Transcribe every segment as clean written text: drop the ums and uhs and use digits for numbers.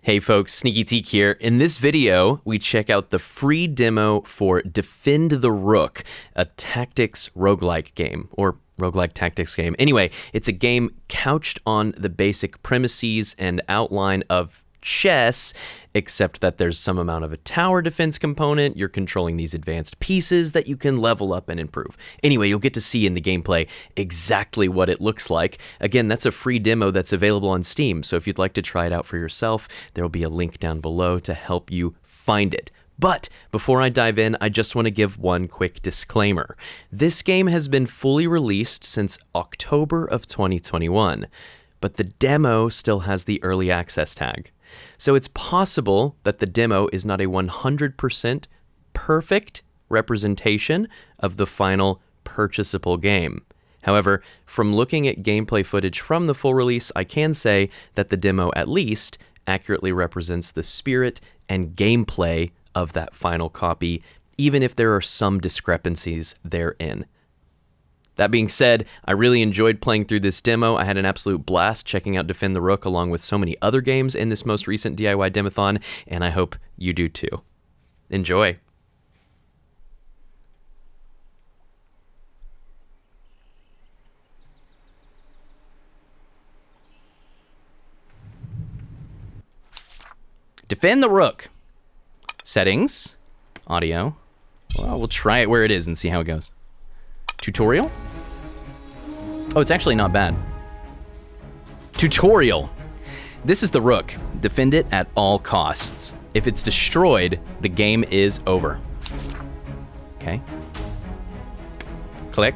Hey folks, sneakyteak here. In this video, we check out the free demo for Defend the Rook, a tactics roguelike game, or roguelike tactics game. Anyway, it's a game couched on the basic premises and outline of chess, except that there's some amount of a tower defense component. You're controlling these advanced pieces that you can level up and improve. Anyway, you'll get to see in the gameplay exactly what it looks like. Again, that's a free demo that's available on Steam, so if you'd like to try it out for yourself, there'll be a link down below to help you find it. But before I dive in, I just want to give one quick disclaimer. This game has been fully released since October of 2021, but the demo still has the early access tag. So it's possible that the demo is not a 100% perfect representation of the final purchasable game. However, from looking at gameplay footage from the full release, I can say that the demo at least accurately represents the spirit and gameplay of that final copy, even if there are some discrepancies therein. That being said, I really enjoyed playing through this demo. I had an absolute blast checking out Defend the Rook along with so many other games in this most recent DIY Demothon, and I hope you do too. Enjoy. Defend the Rook. Settings. Audio. Well, we'll try it where it is and see how it goes. Tutorial? Oh, it's actually not bad. Tutorial. This is the Rook. Defend it at all costs. If it's destroyed, the game is over. Okay. Click.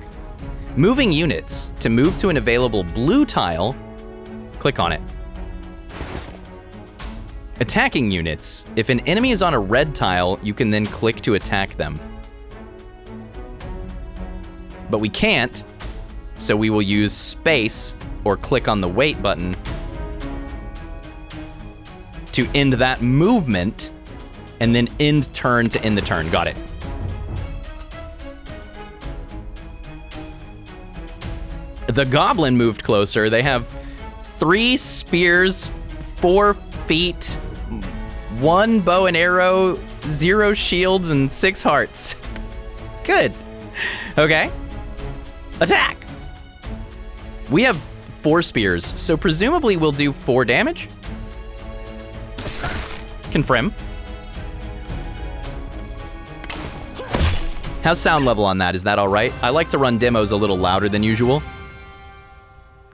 Moving units. To move to an available blue tile, click on it. Attacking units. If an enemy is on a red tile, you can then click to attack them. But we can't, so we will use space or click on the wait button to end that movement, and then end turn to end the turn. Got it. The goblin moved closer. They have 3 spears, 4 feet, 1 bow and arrow, 0 shields, and 6 hearts. Good. Okay. Attack! We have 4 spears, so presumably we'll do 4 damage. Confirm. How's sound level on that? Is that all right? I like to run demos a little louder than usual,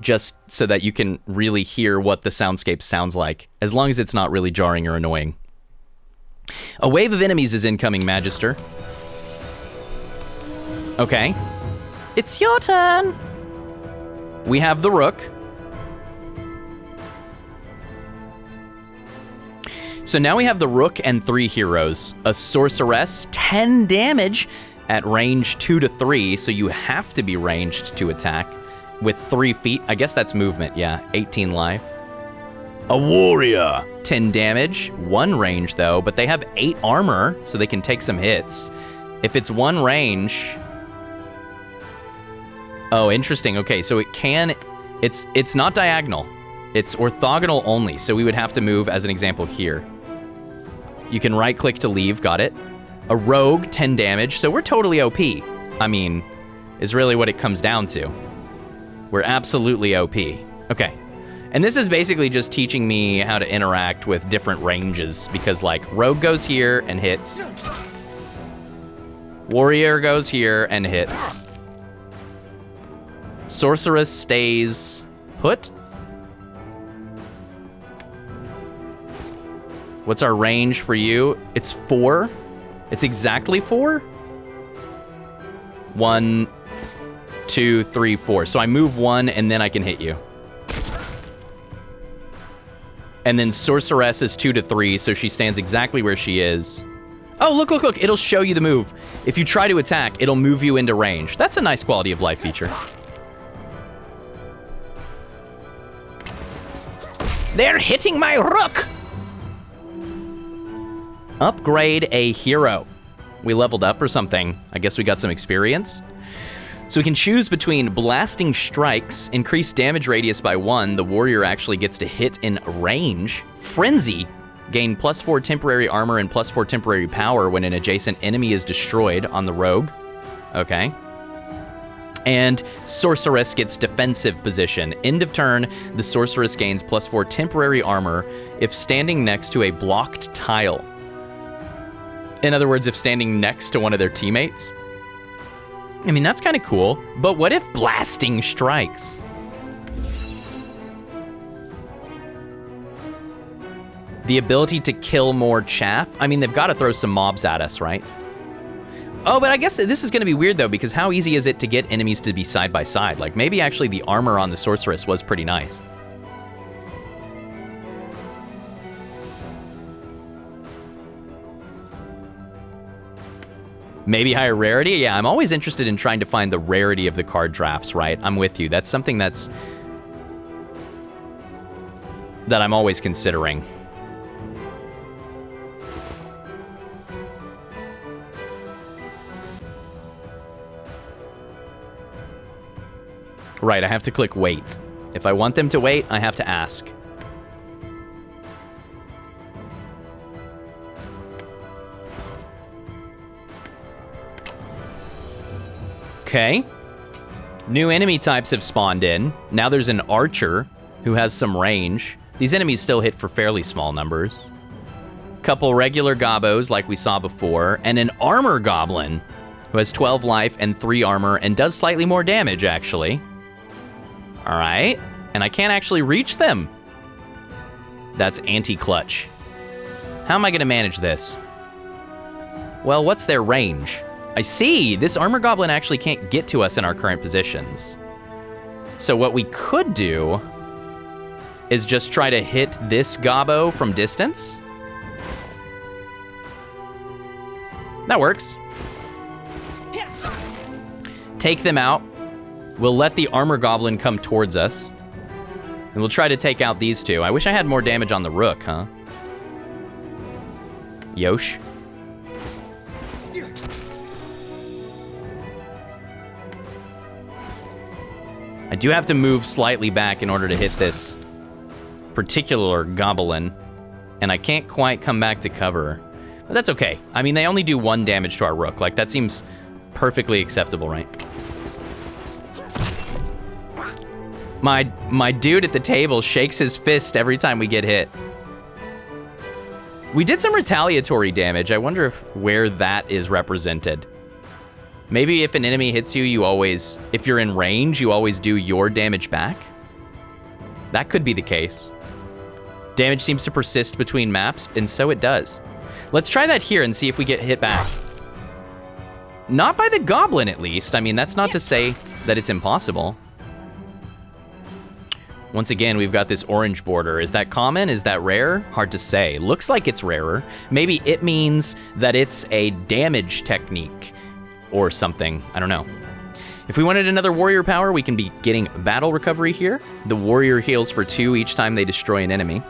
just so that you can really hear what the soundscape sounds like, as long as it's not really jarring or annoying. A wave of enemies is incoming, Magister. Okay. It's your turn. We have the Rook. So now we have the Rook and 3 heroes. A Sorceress, 10 damage at range 2 to 3, so you have to be ranged to attack. With 3 feet, I guess that's movement, yeah, 18 life. A Warrior, 10 damage, 1 range though, but they have 8 armor, so they can take some hits. If it's 1 range... Oh, interesting. Okay, so it can... It's not diagonal. It's orthogonal only, so we would have to move, as an example, here. You can right-click to leave. Got it. A Rogue, 10 damage, so we're totally OP. I mean, is really what it comes down to. We're absolutely OP. Okay. And this is basically just teaching me how to interact with different ranges, because, like, Rogue goes here and hits. Warrior goes here and hits. Sorceress stays put. What's our range for you? It's 4. It's exactly 4. 1, 2, 3, 4. So I move 1 and then I can hit you. And then Sorceress is 2 to 3, so she stands exactly where she is. Oh, look, look, look. It'll show you the move. If you try to attack, it'll move you into range. That's a nice quality of life feature. They're hitting my Rook! Upgrade a hero. We leveled up or something. I guess we got some experience. So we can choose between Blasting Strikes, increase damage radius by 1. The warrior actually gets to hit in range. Frenzy, gain +4 temporary armor and +4 temporary power when an adjacent enemy is destroyed on the rogue. Okay. And Sorceress gets defensive position. End of turn, the Sorceress gains +4 temporary armor if standing next to a blocked tile. In other words, if standing next to one of their teammates. I mean, that's kind of cool. But what if blasting strikes? The ability to kill more chaff? I mean, they've got to throw some mobs at us, right? Oh, but I guess this is going to be weird, though, because how easy is it to get enemies to be side by side? Like, maybe actually the armor on the Sorceress was pretty nice. Maybe higher rarity? Yeah, I'm always interested in trying to find the rarity of the card drafts, right? I'm with you. That's something that I'm always considering. Right, I have to click wait. If I want them to wait, I have to ask. Okay. New enemy types have spawned in. Now there's an archer who has some range. These enemies still hit for fairly small numbers. Couple regular gobos like we saw before, and an armor goblin who has 12 life and 3 armor and does slightly more damage, actually. All right. And I can't actually reach them. That's anti-clutch. How am I going to manage this? Well, what's their range? I see! This armor goblin actually can't get to us in our current positions. So what we could do is just try to hit this gobbo from distance. That works. Take them out. We'll let the armor goblin come towards us. And we'll try to take out these two. I wish I had more damage on the rook, huh? Yosh. I do have to move slightly back in order to hit this particular goblin, and I can't quite come back to cover. But that's okay. I mean, they only do 1 damage to our rook. Like, that seems perfectly acceptable, right? My dude at the table shakes his fist every time we get hit. We did some retaliatory damage. I wonder where that is represented. Maybe if an enemy hits you, you always, if you're in range, you always do your damage back. That could be the case. Damage seems to persist between maps, and so it does. Let's try that here and see if we get hit back. Not by the goblin, at least. I mean, that's not to say that it's impossible. Once again, we've got this orange border. Is that common? Is that rare? Hard to say. Looks like it's rarer. Maybe it means that it's a damage technique or something. I don't know. If we wanted another warrior power, we can be getting battle recovery here. The warrior heals for 2 each time they destroy an enemy.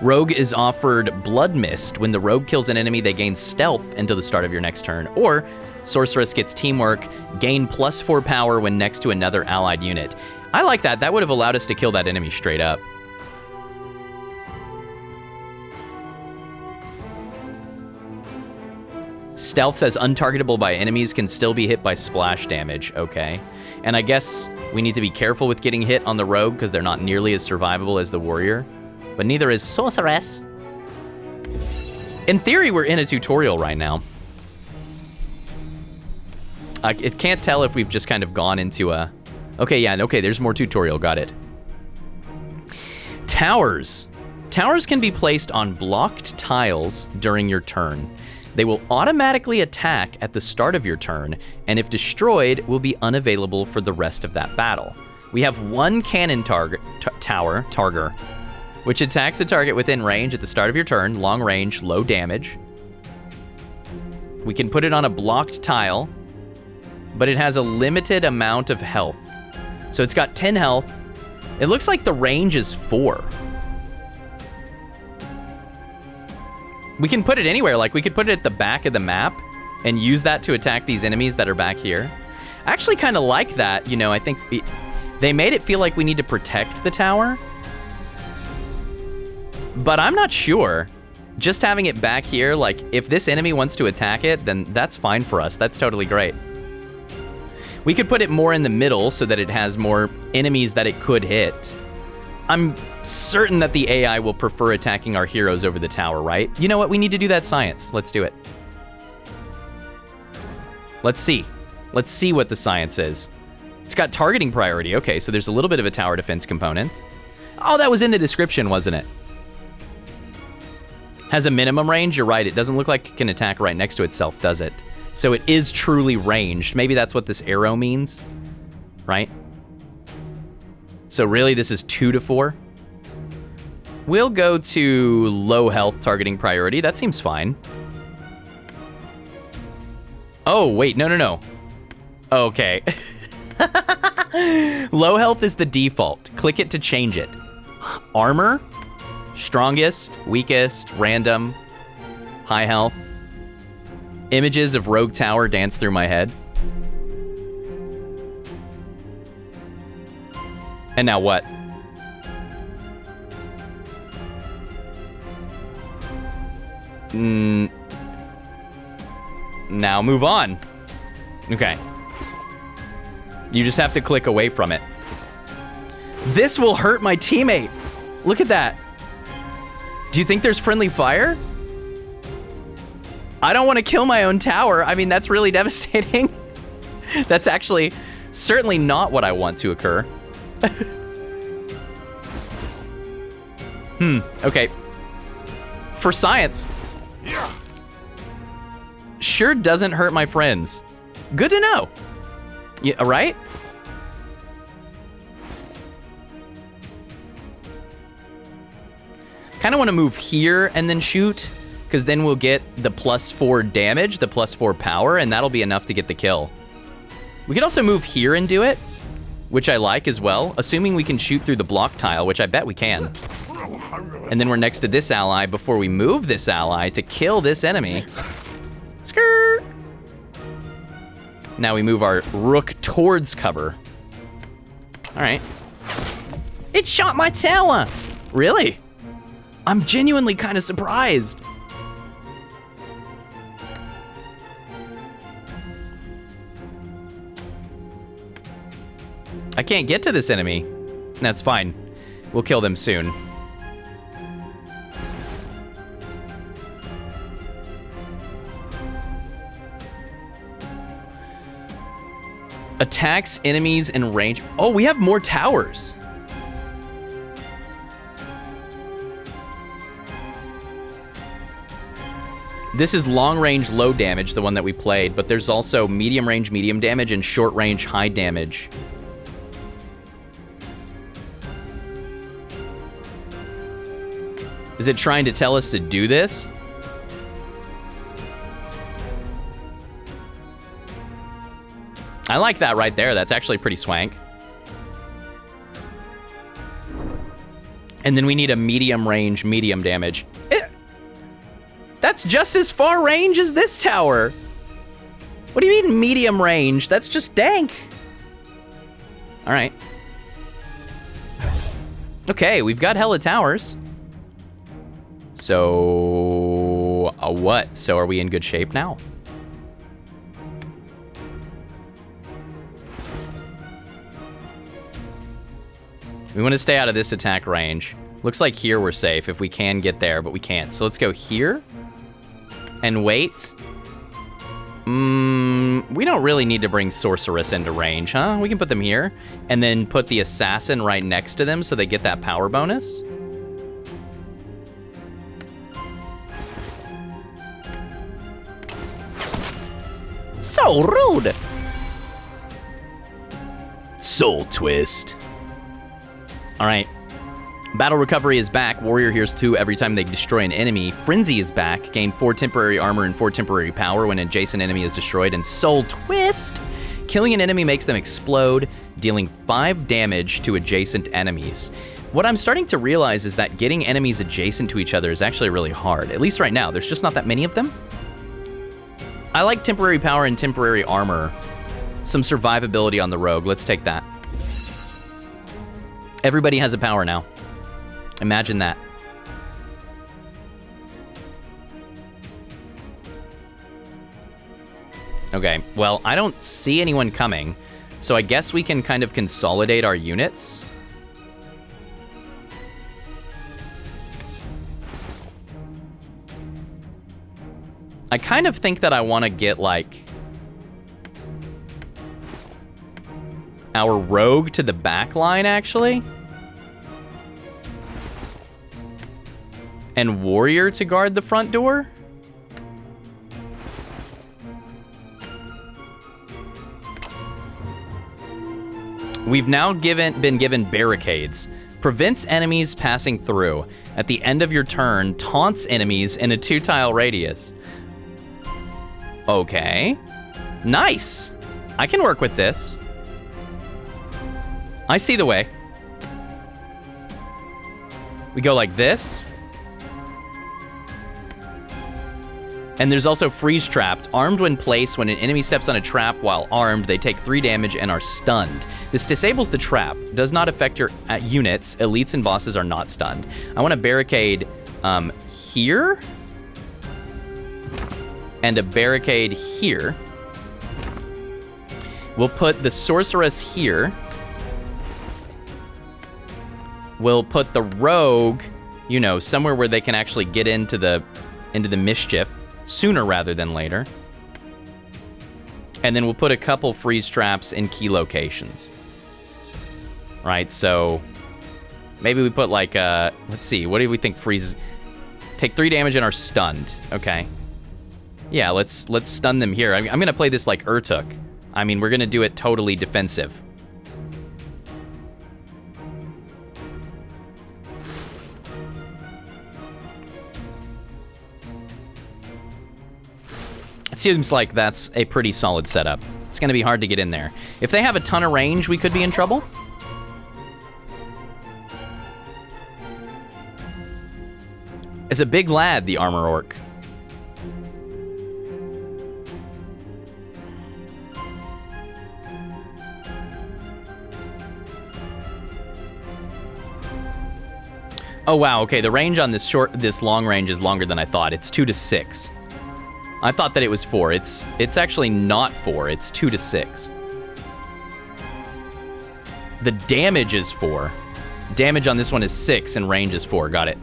Rogue is offered Blood Mist. When the rogue kills an enemy, they gain stealth until the start of your next turn. Or Sorceress gets teamwork, gain +4 power when next to another allied unit. I like that. That would have allowed us to kill that enemy straight up. Stealth says untargetable by enemies, can still be hit by splash damage. Okay. And I guess we need to be careful with getting hit on the rogue because they're not nearly as survivable as the warrior. But neither is Sorceress. In theory, we're in a tutorial right now. I can't tell if we've just kind of gone into a... Okay, yeah, okay, there's more tutorial, got it. Towers. Towers can be placed on blocked tiles during your turn. They will automatically attack at the start of your turn, and if destroyed, will be unavailable for the rest of that battle. We have 1 cannon tower, Targer, which attacks a target within range at the start of your turn, long range, low damage. We can put it on a blocked tile, but it has a limited amount of health. So it's got 10 health. It looks like the range is 4. We can put it anywhere. Like, we could put it at the back of the map and use that to attack these enemies that are back here. I actually kind of like that. You know, I think they made it feel like we need to protect the tower. but I'm not sure. Just having it back here, like, if this enemy wants to attack it, then that's fine for us. That's totally great. We could put it more in the middle so that it has more enemies that it could hit. I'm certain that the AI will prefer attacking our heroes over the tower, right? You know what? We need to do that science. Let's do it. Let's see. Let's see what the science is. It's got targeting priority. Okay, so there's a little bit of a tower defense component. Oh, that was in the description, wasn't it? Has a minimum range. You're right. It doesn't look like it can attack right next to itself, does it? So it is truly ranged. Maybe that's what this arrow means, right? So really, this is 2 to 4. We'll go to low health targeting priority. That seems fine. Oh, wait. No. Okay. Low health is the default. Click it to change it. Armor, strongest, weakest, random, high health. Images of Rogue Tower dance through my head. And now what? Now move on. Okay. You just have to click away from it. This will hurt my teammate. Look at that. Do you think there's friendly fire? I don't want to kill my own tower. I mean, that's really devastating. That's actually certainly not what I want to occur. Okay. For science. Sure doesn't hurt my friends. Good to know. Yeah, right? Kind of want to move here and then shoot, because then we'll get the +4 damage, the +4 power, and that'll be enough to get the kill. We could also move here and do it, which I like as well, assuming we can shoot through the block tile, which I bet we can. And then we're next to this ally before we move this ally to kill this enemy. Skirt! Now we move our rook towards cover. All right. It shot my tower! Really? I'm genuinely kind of surprised. I can't get to this enemy. That's fine. We'll kill them soon. Attacks enemies in range. Oh, we have more towers. This is long range, low damage, the one that we played, but there's also medium range, medium damage, and short range, high damage. Is it trying to tell us to do this? I like that right there. That's actually pretty swank. And then we need a medium range, medium damage. That's just as far range as this tower. What do you mean medium range? That's just dank. All right. Okay, we've got hella towers. So, what? So are we in good shape now? We want to stay out of this attack range. Looks like here we're safe if we can get there, but we can't. So let's go here and wait. We don't really need to bring Sorceress into range, huh? We can put them here and then put the Assassin right next to them so they get that power bonus. So rude. Soul twist. All right. Battle recovery is back. Warrior heals 2 every time they destroy an enemy. Frenzy is back. Gain 4 temporary armor and 4 temporary power when an adjacent enemy is destroyed. And Soul Twist. Killing an enemy makes them explode, dealing 5 damage to adjacent enemies. What I'm starting to realize is that getting enemies adjacent to each other is actually really hard. At least right now. There's just not that many of them. I like temporary power and temporary armor. Some survivability on the rogue. Let's take that. Everybody has a power now. Imagine that. Okay, well, I don't see anyone coming, so I guess we can kind of consolidate our units. I kind of think that I want to get, like, our rogue to the back line, actually. And warrior to guard the front door. We've now been given barricades. Prevents enemies passing through. At the end of your turn, taunts enemies in a 2-tile radius. Okay. Nice. I can work with this. I see the way. We go like this. And there's also freeze trapped. Armed when placed, when an enemy steps on a trap while armed, they take 3 damage and are stunned. This disables the trap. Does not affect your units. Elites and bosses are not stunned. I want to barricade here. And a barricade here. We'll put the sorceress here. We'll put the rogue, you know, somewhere where they can actually get into the mischief sooner rather than later. And then we'll put a couple freeze traps in key locations. Right, so maybe we put like let's see, what do we think freezes? Take 3 damage and are stunned. Okay. Yeah, let's stun them here. I'm gonna play this like Urtuk. I mean, we're gonna do it totally defensive. It seems like that's a pretty solid setup. It's gonna be hard to get in there. If they have a ton of range, we could be in trouble. It's a big lad, the armor orc. Oh wow, okay, the range on this long range is longer than I thought. It's 2 to 6. I thought that it was 4. It's actually not 4, it's 2 to 6. The damage is 4. Damage on this one is 6 and range is 4, got it.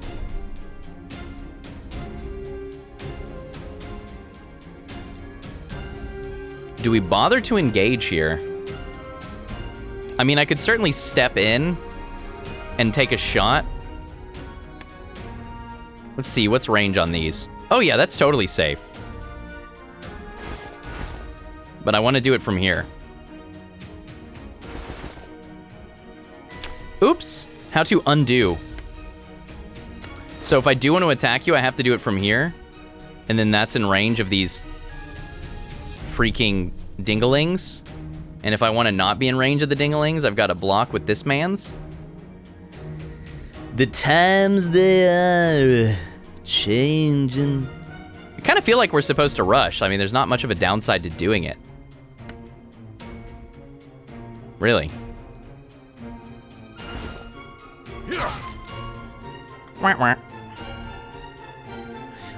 Do we bother to engage here? I mean, I could certainly step in and take a shot. Let's see, what's range on these? Oh yeah, that's totally safe. But I want to do it from here. Oops, how to undo. So if I do want to attack you, I have to do it from here. And then that's in range of these freaking dinglings. And if I want to not be in range of the dinglings, I've got to block with this man's. The times they are changing. I kind of feel like we're supposed to rush. I mean, there's not much of a downside to doing it. Really.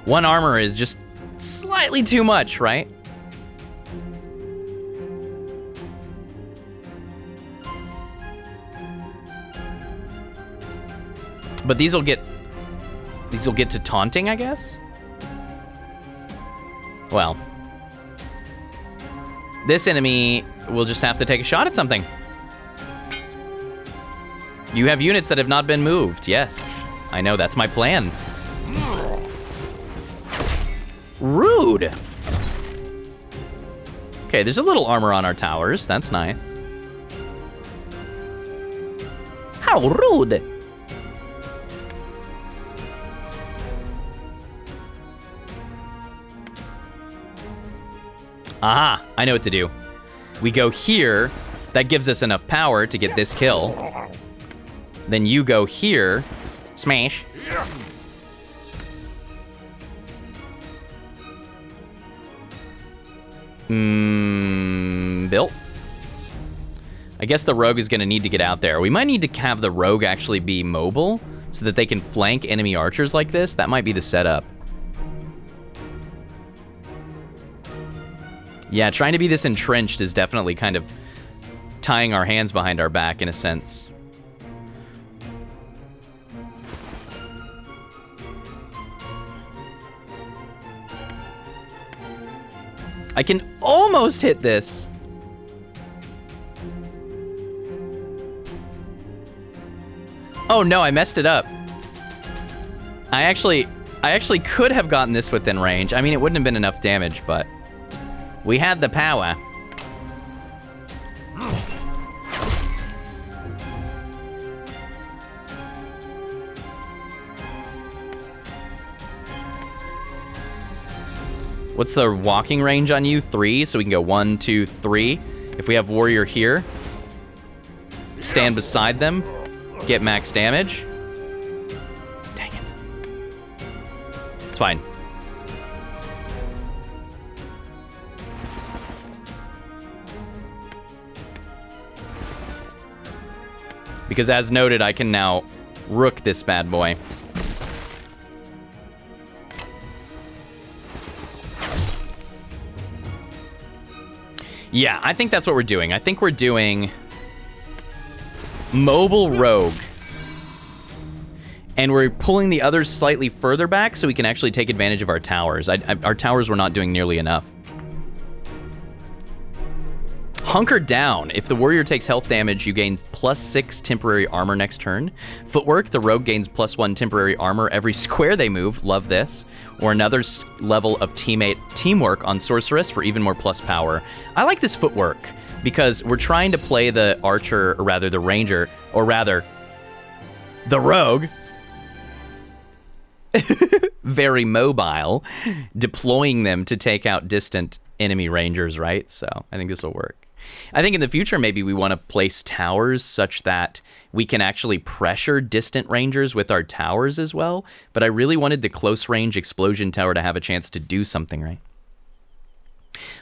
One armor is just slightly too much, right? But these will get to taunting, I guess? Well, this enemy will just have to take a shot at something. You have units that have not been moved. Yes, I know, that's my plan. Rude. Okay, there's a little armor on our towers. That's nice. How rude. Aha, I know what to do. We go here. That gives us enough power to get this kill. Then you go here. Smash. Built. I guess the rogue is going to need to get out there. We might need to have the rogue actually be mobile so that they can flank enemy archers like this. That might be the setup. Yeah, trying to be this entrenched is definitely kind of tying our hands behind our back in a sense. I can almost hit this. Oh no, I messed it up. I actually could have gotten this within range. I mean, it wouldn't have been enough damage, but we had the power. What's the walking range on you? 3, so we can go 1, 2, 3. If we have warrior here, stand beside them, get max damage. Dang it. It's fine. Because as noted, I can now rook this bad boy. Yeah, I think that's what we're doing. I think we're doing mobile rogue. And we're pulling the others slightly further back so we can actually take advantage of our towers. Our towers were not doing nearly enough. Hunker down. If the warrior takes health damage, you gain +6 temporary armor next turn. Footwork, the rogue gains +1 temporary armor every square they move. Love this. Or another level of teamwork on sorceress for even more plus power. I like this footwork because we're trying to play the archer, or rather the ranger, or rather the rogue. Very mobile, deploying them to take out distant enemy rangers, right? So I think this will work. I think in the future, maybe we want to place towers such that we can actually pressure distant rangers with our towers as well. But I really wanted the close range explosion tower to have a chance to do something, right?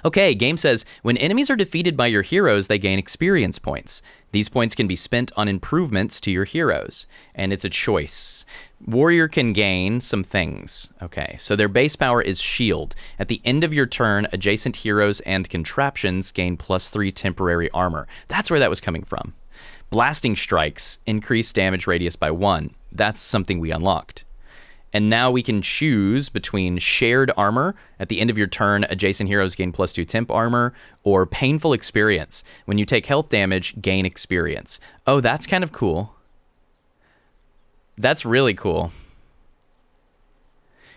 Okay, game says, when enemies are defeated by your heroes, they gain experience points. These points can be spent on improvements to your heroes, and it's a choice. Warrior can gain some things. Okay, so their base power is shield. At the end of your turn, adjacent heroes and contraptions gain +3 temporary armor. That's where that was coming from. Blasting strikes increase damage radius by 1. That's something we unlocked. And now we can choose between shared armor. At the end of your turn, adjacent heroes gain +2 temp armor, or painful experience. When you take health damage, gain experience. Oh, that's kind of cool. That's really cool.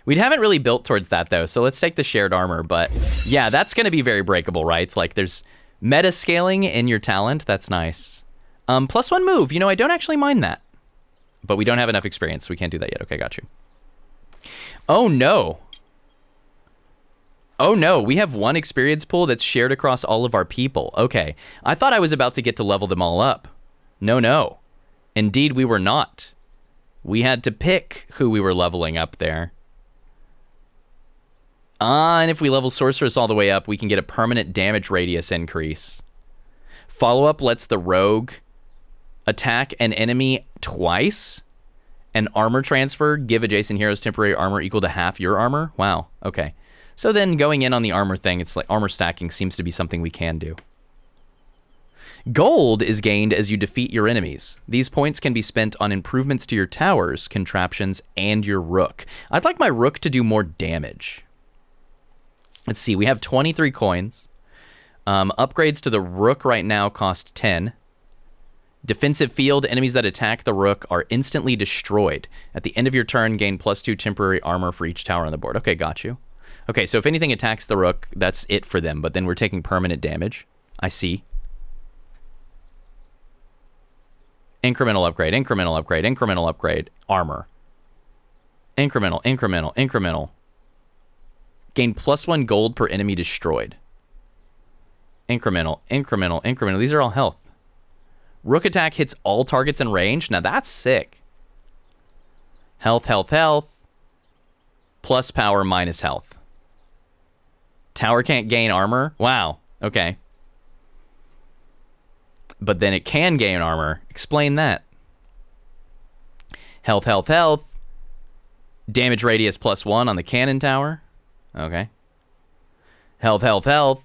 We haven't really built towards that, though, so let's take the shared armor. But yeah, that's going to be very breakable, right? It's like there's meta scaling in your talent. That's nice. +1 move. You know, I don't actually mind that. But we don't have enough experience, so we can't do that yet. Okay, got you. Oh, no. Oh, no. We have one experience pool that's shared across all of our people. Okay. I thought I was about to get to level them all up. No, no. Indeed, we were not. We had to pick who we were leveling up there. And if we level Sorceress all the way up, we can get a permanent damage radius increase. Follow-up lets the rogue attack an enemy twice. And armor transfer, give adjacent heroes temporary armor equal to half your armor. Wow, okay. So then going in on the armor thing, it's like armor stacking seems to be something we can do. Gold is gained as you defeat your enemies. These points can be spent on improvements to your towers, contraptions, and your rook. I'd like my rook to do more damage. Let's see, we have 23 coins. Upgrades to the rook right now cost 10. Defensive field, enemies that attack the rook are instantly destroyed. At the end of your turn, gain +2 temporary armor for each tower on the board. Okay, got you. Okay, so if anything attacks the rook, that's it for them, but then we're taking permanent damage. I see. Incremental upgrade, incremental upgrade, incremental upgrade. Armor. Incremental, incremental, incremental. Gain +1 gold per enemy destroyed. Incremental, incremental, incremental. These are all health. Rook attack hits all targets in range. Now that's sick. Health, health, health. Plus power minus health. Tower can't gain armor. Wow. Okay. But then it can gain armor. Explain that. Health, health, health. Damage radius +1 on the cannon tower. Okay. Health, health, health.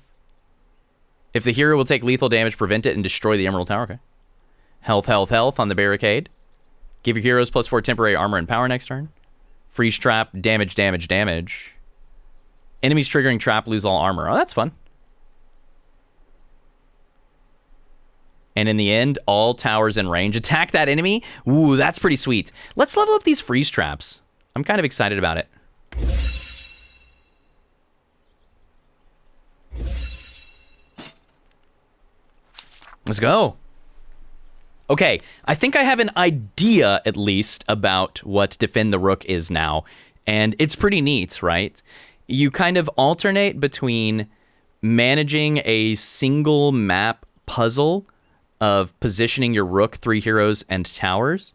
If the hero will take lethal damage, prevent it and destroy the Emerald Tower. Okay. Health, health, health on the barricade. Give your heroes +4 temporary armor and power next turn. Freeze trap, damage, damage, damage. Enemies triggering trap lose all armor. Oh, that's fun. And in the end, all towers in range attack that enemy. Ooh, that's pretty sweet. Let's level up these freeze traps. I'm kind of excited about it. Let's go. Okay, I think I have an idea, at least, about what Defend the Rook is now. And it's pretty neat, right? You kind of alternate between managing a single map puzzle of positioning your rook, 3 heroes, and towers,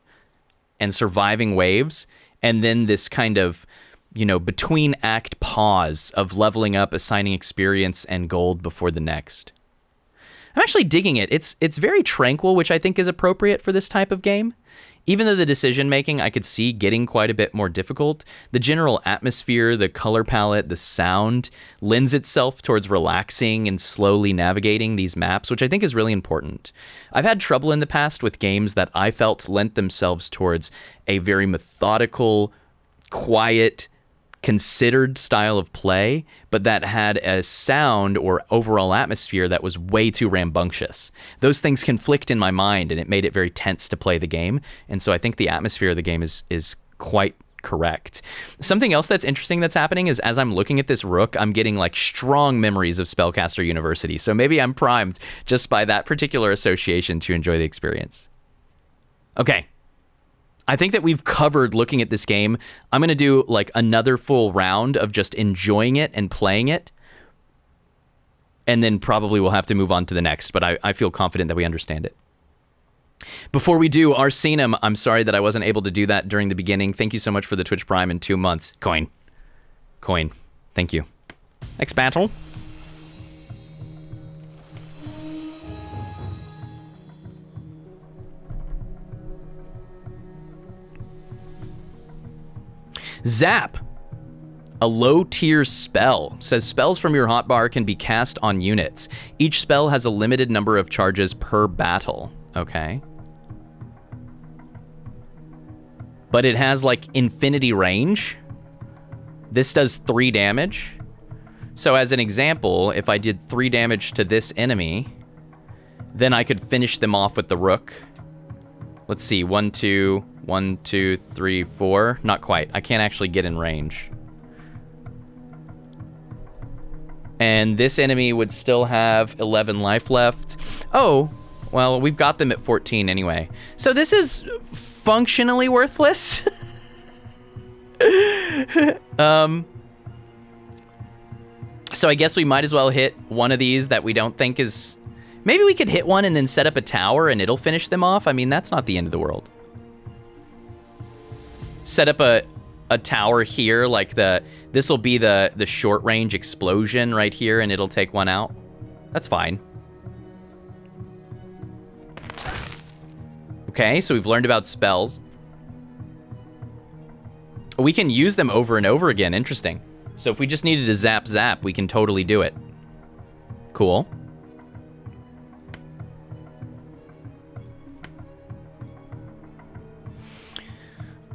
and surviving waves, and then this kind of, you know, between act pause of leveling up, assigning experience and gold before the next. I'm actually digging it. It's very tranquil, which I think is appropriate for this type of game. Even though the decision making I could see getting quite a bit more difficult, the general atmosphere, the color palette, the sound lends itself towards relaxing and slowly navigating these maps, which I think is really important. I've had trouble in the past with games that I felt lent themselves towards a very methodical, quiet, considered style of play, but that had a sound or overall atmosphere that was way too rambunctious. Those things conflict in my mind, and it made it very tense to play the game. And so I think the atmosphere of the game is quite correct. Something else that's interesting that's happening is as I'm looking at this rook, I'm getting like strong memories of Spellcaster University. So maybe I'm primed just by that particular association to enjoy the experience. Okay. I think that we've covered looking at this game. I'm going to do like another full round of just enjoying it and playing it. And then probably we'll have to move on to the next, but I feel confident that we understand it. Before we do, Arsenum, I'm sorry that I wasn't able to do that during the beginning. Thank you so much for the Twitch Prime in 2 months. Coin. Thank you. Next battle. Zap, a low-tier spell. Says spells from your hotbar can be cast on units. Each spell has a limited number of charges per battle. Okay. But it has, like, infinity range. This does 3 damage. So as an example, if I did 3 damage to this enemy, then I could finish them off with the rook. Let's see, 1, 2... 1, 2, 3, 4. Not quite. I can't actually get in range. And this enemy would still have 11 life left. Oh, well, we've got them at 14 anyway. So this is functionally worthless. So I guess we might as well hit one of these that we don't think is... Maybe we could hit one and then set up a tower and it'll finish them off. I mean, that's not the end of the world. Set up a tower here, like this will be the short range explosion right here, and it'll take one out. That's fine. Okay, so we've learned about spells. We can use them over and over again. Interesting. So if we just needed to zap, we can totally do it. Cool.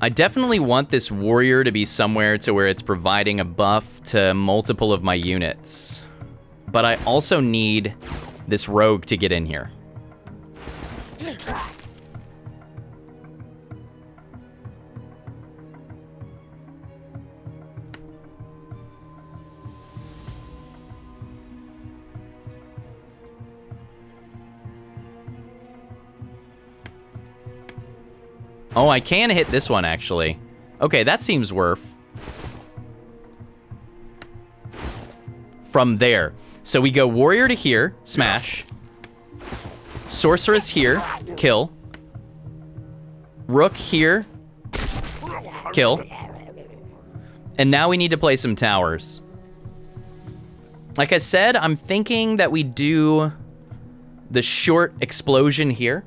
I definitely want this warrior to be somewhere to where it's providing a buff to multiple of my units. But I also need this rogue to get in here. Oh, I can hit this one, actually. Okay, that seems worth. From there. So we go warrior to here, smash. Sorceress here, kill. Rook here, kill. And now we need to play some towers. Like I said, I'm thinking that we do the short explosion here.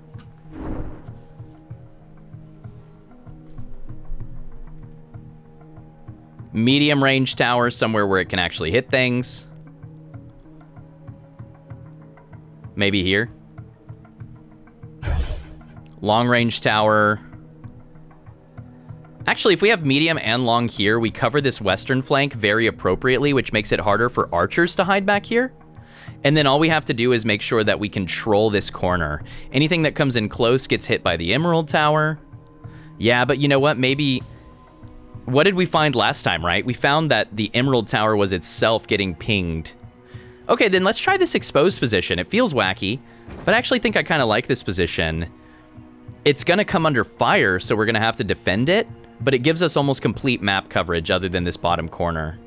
Medium range tower somewhere where it can actually hit things. Maybe here. Long range tower. Actually, if we have medium and long here, we cover this western flank very appropriately, which makes it harder for archers to hide back here. And then all we have to do is make sure that we control this corner. Anything that comes in close gets hit by the emerald tower. Yeah, but you know what? Maybe... What did we find last time, right? We found that the emerald tower was itself getting pinged. Okay, then let's try this exposed position. It feels wacky, but I actually think I kind of like this position. It's going to come under fire, so we're going to have to defend it, but it gives us almost complete map coverage other than this bottom corner.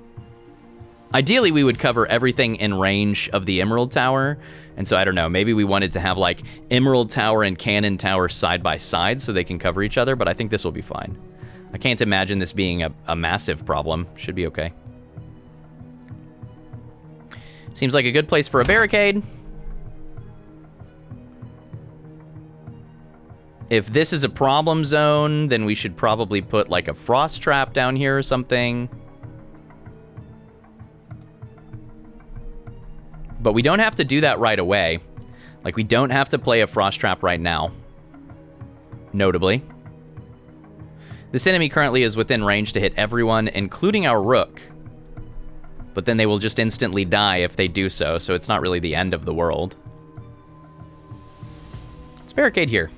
Ideally, we would cover everything in range of the emerald tower, and so I don't know, maybe we wanted to have like emerald tower and cannon tower side by side so they can cover each other, but I think this will be fine. I can't imagine this being a massive problem. Should be okay. Seems like a good place for a barricade. If this is a problem zone, then we should probably put like a frost trap down here or something. But we don't have to do that right away. Like, we don't have to play a frost trap right now. Notably. This enemy currently is within range to hit everyone, including our rook. But then they will just instantly die if they do so, so it's not really the end of the world. Let's barricade here.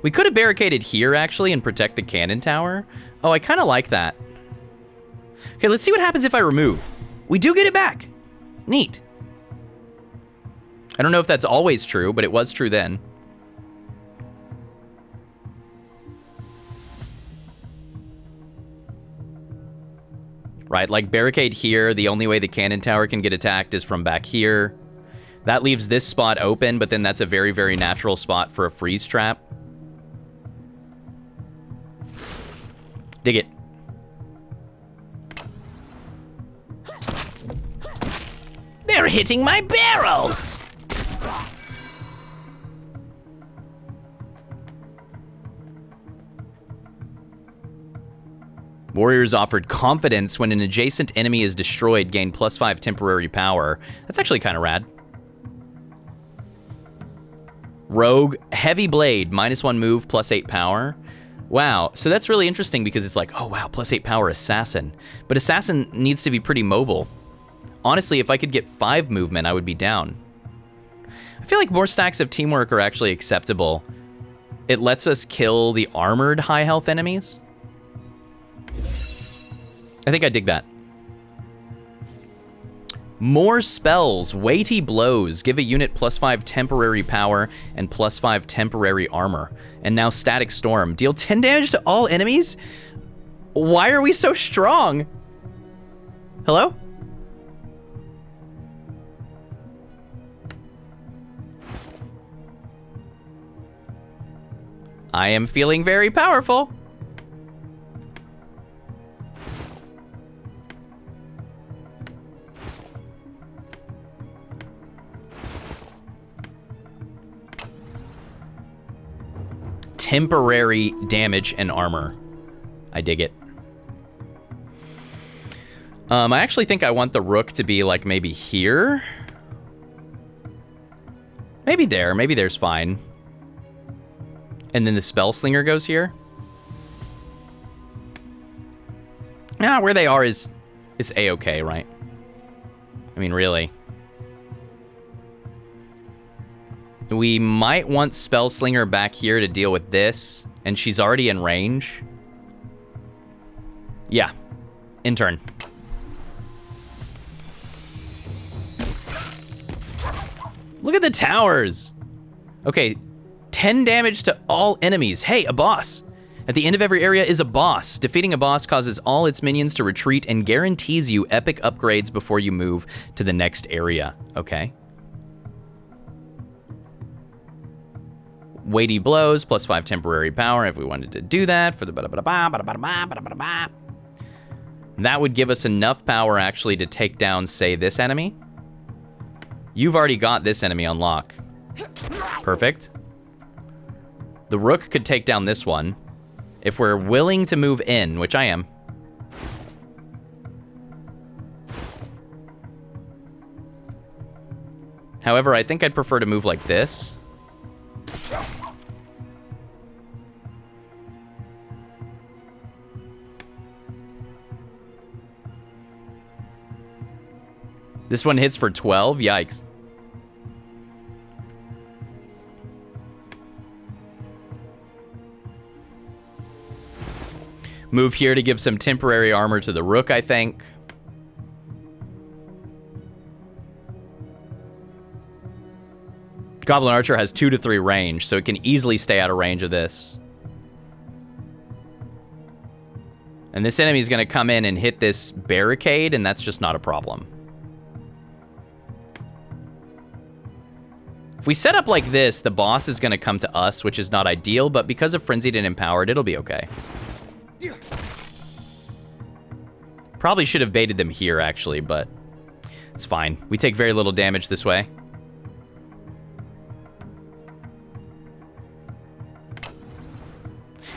We could have barricaded here, actually, and protect the cannon tower. Oh, I kind of like that. Okay, let's see what happens if I remove. We do get it back. Neat. I don't know if that's always true, but it was true then. Right, like barricade here. The only way the cannon tower can get attacked is from back here. That leaves this spot open, but then that's a very, very natural spot for a freeze trap. Dig it. They're hitting my barrels! Warriors offered confidence when an adjacent enemy is destroyed, gain +5 temporary power. That's actually kind of rad. Rogue, heavy blade, -1 move, +8 power. Wow, so that's really interesting because it's like, oh wow, +8 power assassin. But assassin needs to be pretty mobile. Honestly, if I could get 5 movement, I would be down. I feel like more stacks of teamwork are actually acceptable. It lets us kill the armored high health enemies. I think I dig that. More spells, weighty blows, give a unit +5 temporary power and +5 temporary armor. And now static storm, deal 10 damage to all enemies? Why are we so strong? Hello? I am feeling very powerful. Temporary damage and armor. I dig it. I actually think I want the rook to be like maybe here. Maybe there. Maybe there's fine. And then the spell slinger goes here. Nah, where they are is it's a-okay, right? I mean, really. We might want spell slinger back here to deal with this, and she's already in range. Yeah, in turn. Look at the towers. Okay, 10 damage to all enemies. Hey, a boss. At the end of every area is a boss. Defeating a boss causes all its minions to retreat and guarantees you epic upgrades before you move to the next area. Okay. Weighty blows, +5 temporary power if we wanted to do that for the that would give us enough power actually to take down, say, this enemy. You've already got this enemy on lock. Perfect. The rook could take down this one. If we're willing to move in, which I am. However, I think I'd prefer to move like this. This one hits for 12? Yikes. Move here to give some temporary armor to the Rook, I think. Goblin Archer has 2 to 3 range, so it can easily stay out of range of this. And this enemy is going to come in and hit this barricade, and that's just not a problem. If we set up like this, the boss is going to come to us, which is not ideal, but because of Frenzied and Empowered, it'll be okay. Probably should have baited them here, actually, but it's fine. We take very little damage this way.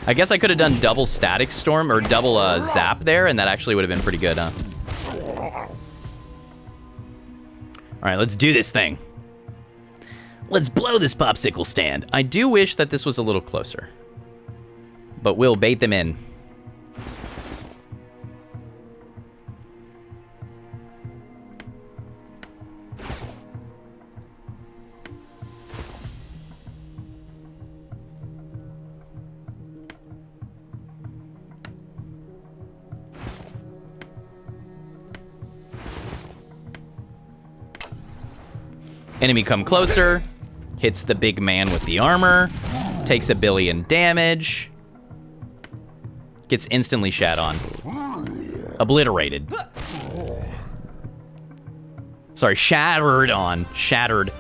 I guess I could have done double Static Storm or double Zap there, and that actually would have been pretty good, huh? All right, let's do this thing. Let's blow this popsicle stand. I do wish that this was a little closer, but we'll bait them in. Enemy come closer, hits the big man with the armor, takes 1 billion damage, gets instantly shat on. Obliterated. Sorry, shattered on. Shattered.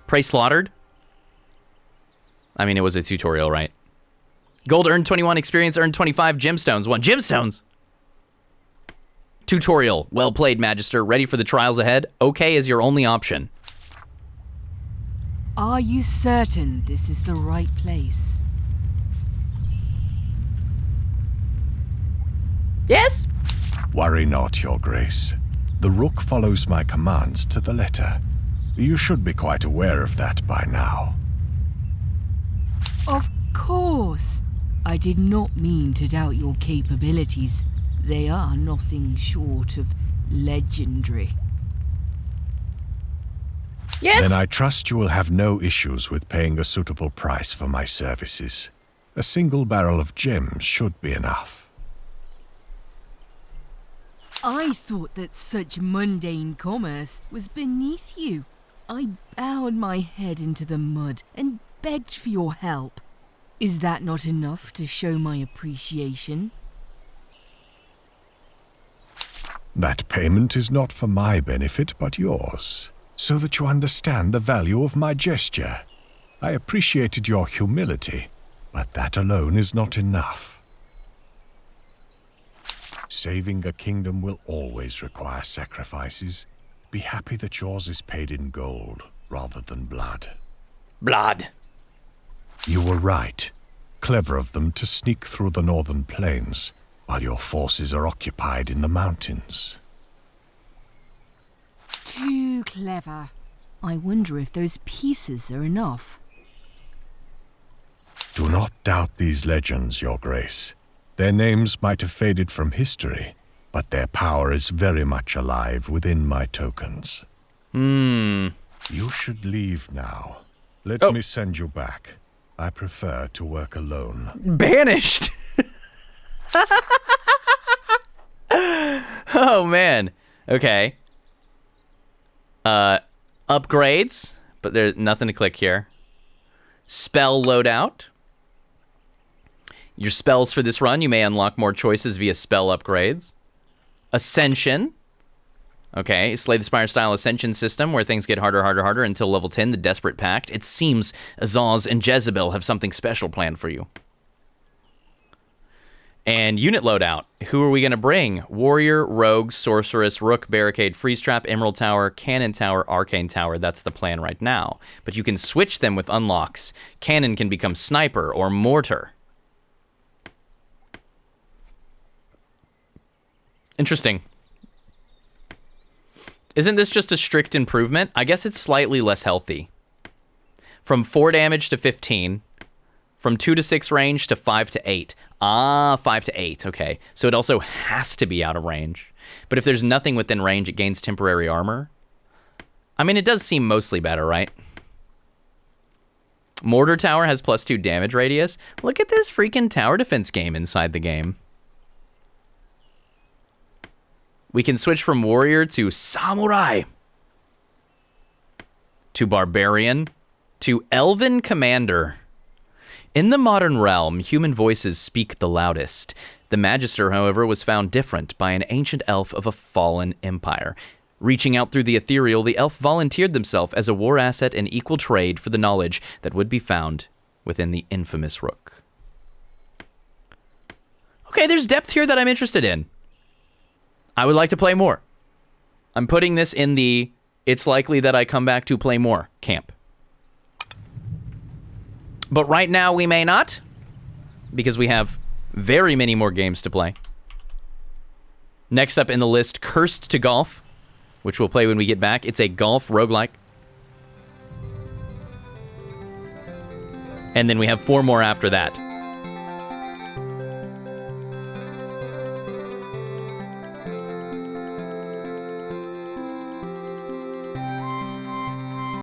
Prey slaughtered? I mean, it was a tutorial, right? Gold earned 21, experience earned 25, gemstones 1. Gemstones! Tutorial. Well played, Magister. Ready for the trials ahead? Okay is your only option. Are you certain this is the right place? Yes? Worry not, Your Grace. The Rook follows my commands to the letter. You should be quite aware of that by now. Of course. I did not mean to doubt your capabilities. They are nothing short of legendary. Yes? Then I trust you will have no issues with paying a suitable price for my services. A single barrel of gems should be enough. I thought that such mundane commerce was beneath you. I bowed my head into the mud and begged for your help. Is that not enough to show my appreciation? That payment is not for my benefit, but yours, so that you understand the value of my gesture. I appreciated your humility, but that alone is not enough. Saving a kingdom will always require sacrifices. Be happy that yours is paid in gold rather than blood. Blood. You were right. Clever of them to sneak through the northern plains, while your forces are occupied in the mountains. Too clever. I wonder if those pieces are enough. Do not doubt these legends, Your Grace. Their names might have faded from history, but their power is very much alive within my tokens. You should leave now. Let me send you back. I prefer to work alone. Banished! Oh, man. Okay. Upgrades, but there's nothing to click here. Spell loadout. Your spells for this run, you may unlock more choices via spell upgrades. Ascension. Okay, Slay the Spire style Ascension system where things get harder until level 10, the Desperate Pact. It seems Azaz and Jezebel have something special planned for you. And unit loadout. Who are we going to bring? Warrior, Rogue, Sorceress, Rook, Barricade, Freeze Trap, Emerald Tower, Cannon Tower, Arcane Tower. That's the plan right now. But you can switch them with unlocks. Cannon can become Sniper or Mortar. Interesting. Isn't this just a strict improvement? I guess it's slightly less healthy. From 4 damage to 15. From 2 to 6 range to 5 to 8. Ah, 5 to 8. Okay. So it also has to be out of range. But if there's nothing within range, it gains temporary armor. I mean, it does seem mostly better, right? Mortar Tower has +2 damage radius. Look at this freaking tower defense game inside the game. We can switch from warrior to samurai, to barbarian, to elven commander. In the modern realm, human voices speak the loudest. The Magister, however, was found different by an ancient elf of a fallen empire. Reaching out through the ethereal, the elf volunteered themselves as a war asset and equal trade for the knowledge that would be found within the infamous Rook. Okay, there's depth here that I'm interested in. I would like to play more. I'm putting this in the it's likely that I come back to play more camp. But right now we may not, because we have very many more games to play. Next up in the list, Cursed to Golf, which we'll play when we get back. It's a golf roguelike. And then we have 4 more after that.